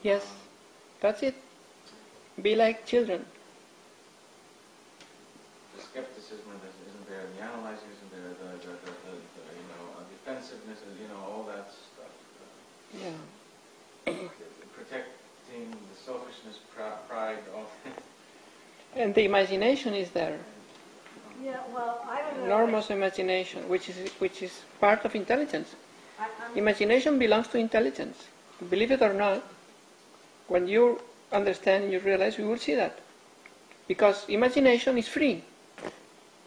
Yes, that's it. Be like children. The skepticism isn't there, the analyzing isn't there, the defensiveness, all that stuff. Yeah. Protecting the selfishness, pride, all. And the imagination is there. Yeah, well, I don't know. Enormous imagination, which is part of intelligence. Imagination belongs to intelligence. Believe it or not, when you understand and you realize, you will see that. Because imagination is free.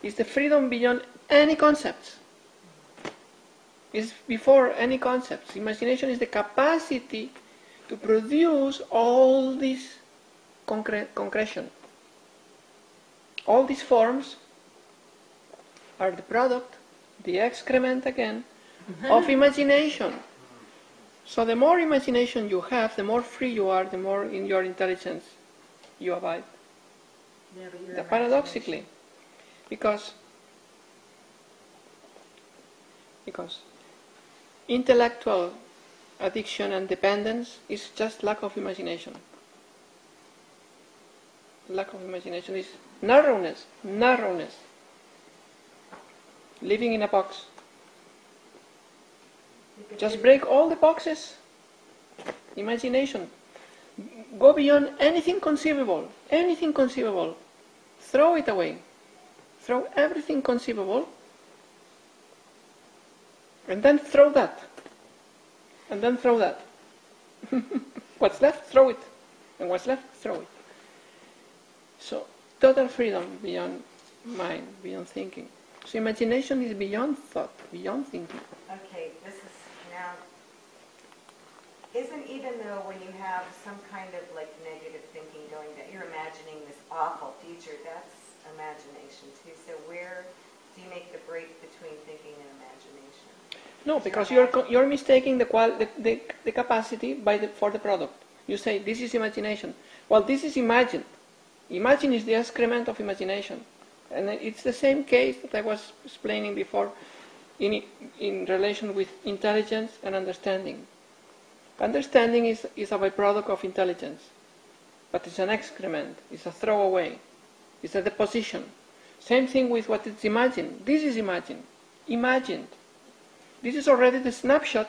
It's the freedom beyond any concepts. It's before any concepts. Imagination is the capacity to produce all this concretion. All these forms are the product, the excrement again, of imagination. So the more imagination you have, the more free you are, the more in your intelligence you abide. Yeah, Paradoxically. Because intellectual addiction and dependence is just lack of imagination. Lack of imagination is narrowness. Living in a box. Just break all the boxes. Imagination. Go beyond anything conceivable. Anything conceivable. Throw it away. Throw everything conceivable. And then throw that. And then throw that. What's left, throw it. And what's left, throw it. So, total freedom beyond mind, beyond thinking. So imagination is beyond thought, beyond thinking. Okay, this is now, isn't even though when you have some kind of like negative thinking going that you're imagining this awful future, that's imagination too. So where do you make the break between thinking and imagination? No, because you're mistaking the capacity for the product. You say, this is imagination. Well, this is imagined. Imagine is the excrement of imagination. And it's the same case that I was explaining before in relation with intelligence and understanding. Understanding is a byproduct of intelligence. But it's an excrement. It's a throwaway. It's a deposition. Same thing with what is imagined. This is imagined. Imagined. This is already the snapshot,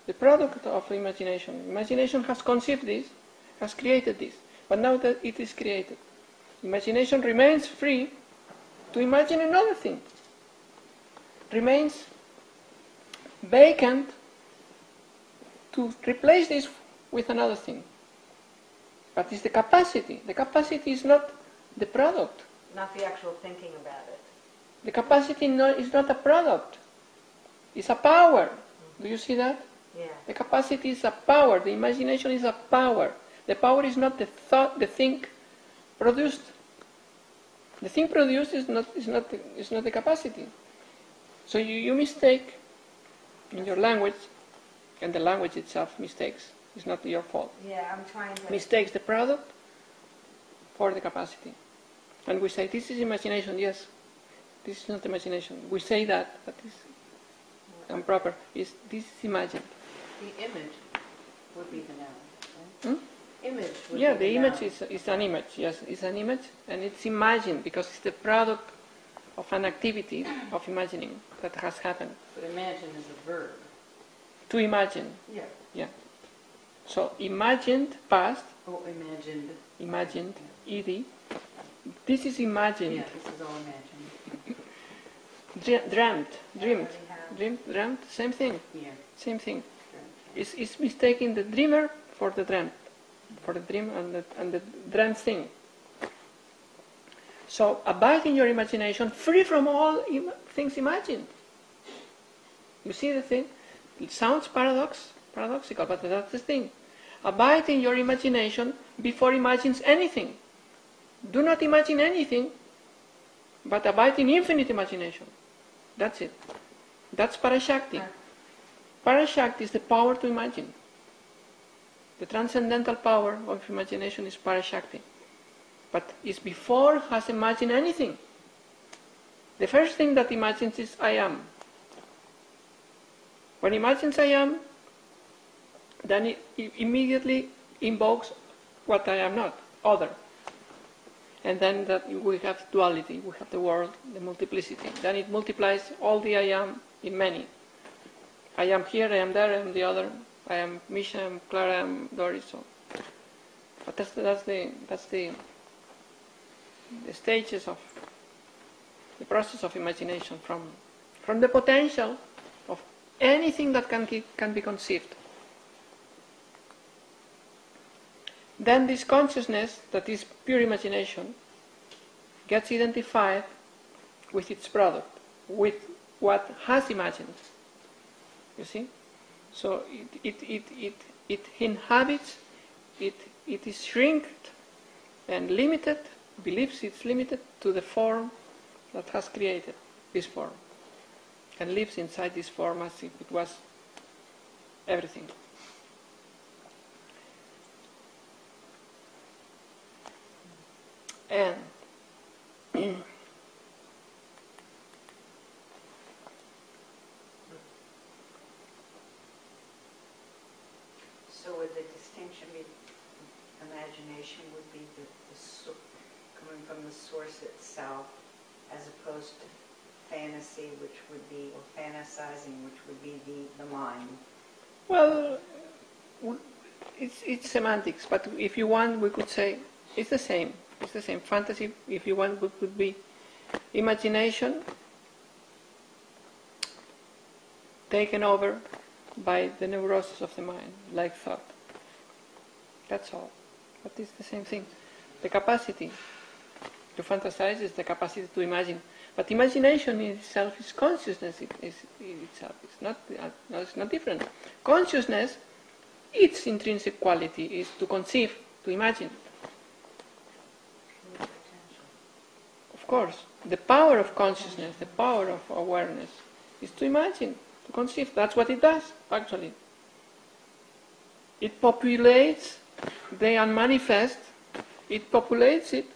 the product of imagination. Imagination has conceived this, has created this. But now that it is created, imagination remains free to imagine another thing. Remains vacant to replace this with another thing. But it's the capacity. The capacity is not the product. Not the actual thinking about it. The capacity is not a product. It's a power. Do you see that? Yeah. The capacity is a power. The imagination is a power. The power is not the thought, the thing produced. The thing produced is not the capacity. So you mistake in your language, and the language itself mistakes. It's not your fault. Yeah, I'm trying to... Mistakes the product for the capacity. And we say, this is imagination. Yes, this is not imagination. We say that, but it's improper. This is imagined. The image would be the noun, right? Image would be Yeah, the the noun. image is an image. Yes, it's an image, and it's imagined because it's the product of an activity of imagining that has happened. But imagine is a verb. To imagine. Yeah. Yeah. So imagined past, Oh, imagined. imagined, ed. This is imagined. Yeah, this is all imagined. Dreamt, same thing. Yeah. Same thing. It's mistaking the dreamer for the dreamt, for the dream and the dreamt thing. So abide in your imagination, free from all things imagined. You see the thing? It sounds paradoxical, but that's the thing. Abide in your imagination before imagines anything. Do not imagine anything, but abide in infinite imagination. That's it. That's Parashakti. Parashakti is the power to imagine. The transcendental power of imagination is Parashakti. But it's before has imagined anything. The first thing that imagines is I am. When it imagines I am, then it immediately invokes what I am not, other. And then that we have duality, we have the world, the multiplicity. Then it multiplies all the I am in many. I am here, I am there, I am the other. I am Misha, I am Clara, I am Doris. So. But that's the stages of the process of imagination from the potential of anything that can be conceived. Then this consciousness, that is pure imagination, gets identified with its product, with what has imagined. You see? So it inhabits, it is shrinked and limited, believes it's limited to the form that has created this form, and lives inside this form as if it was everything. And So would the distinction be imagination would be coming from the source itself, as opposed to fantasy, which would be, or fantasizing, which would be the mind? well, it's semantics, but if you want, we could say it's the same. It's the same. Fantasy, if you want, would be imagination taken over by the neurosis of the mind, like thought. That's all. But it's the same thing. The capacity to fantasize is the capacity to imagine. But imagination in itself is consciousness itself. It's not different. Consciousness, its intrinsic quality is to conceive, to imagine. Of course, the power of consciousness, the power of awareness, is to imagine, to conceive. That's what it does, actually. It populates the unmanifest, it populates it.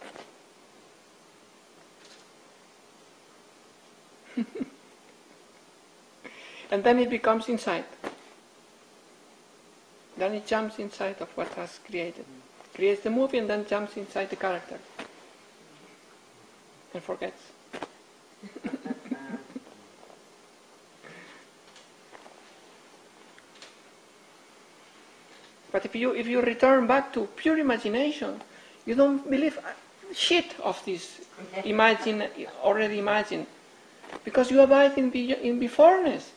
And then it becomes insight. Then it jumps inside of what has created. Creates the movie and then jumps inside the character. And forgets. But if you return back to pure imagination, you don't believe shit of this already imagined, because you abide in beforeness.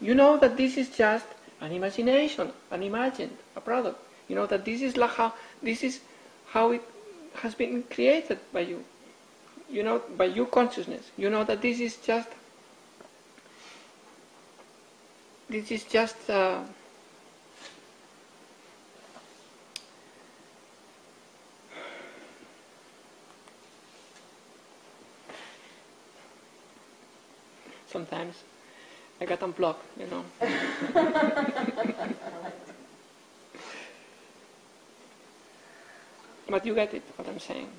You know that this is just an imagination, an imagined, a product. You know that this is how it has been created by you. You know, by your consciousness. You know that this is just sometimes I got unplugged, you know. But you get it, what I'm saying.